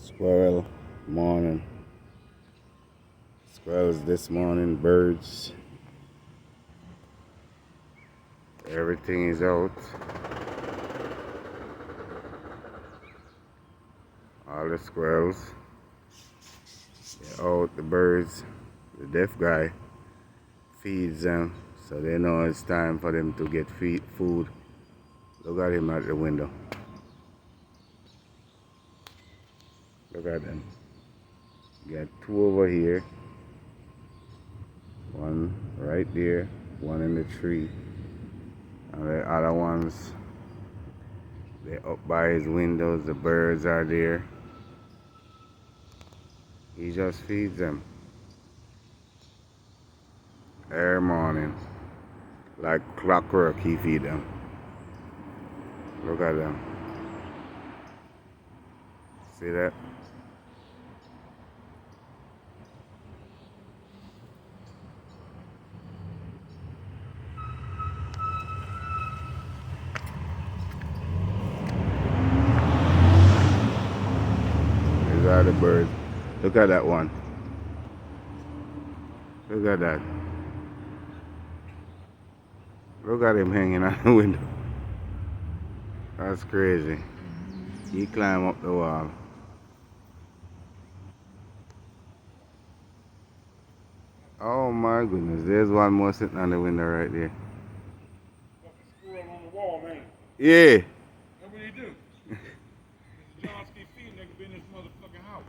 Squirrel morning. Squirrels this morning, birds. Everything is out. All the squirrels. They're out, the birds. The deaf guy feeds them, so they know it's time for them to get food. Look at him at the window. Look at them. You got two over here. One right there, one in the tree. And the other ones, they're up by his windows. The birds are there. He just feeds them every morning. Like clockwork, he feeds them. Look at them. See that? These are the birds. Look at that one. Look at that. Look at him hanging out the window. That's crazy. He climbed up the wall. Oh my goodness, there's one more sitting on the window right there. Squirrel on the wall, man. Yeah. That's what he do. Mr. Johns keep feeding, they could be in this motherfucking house.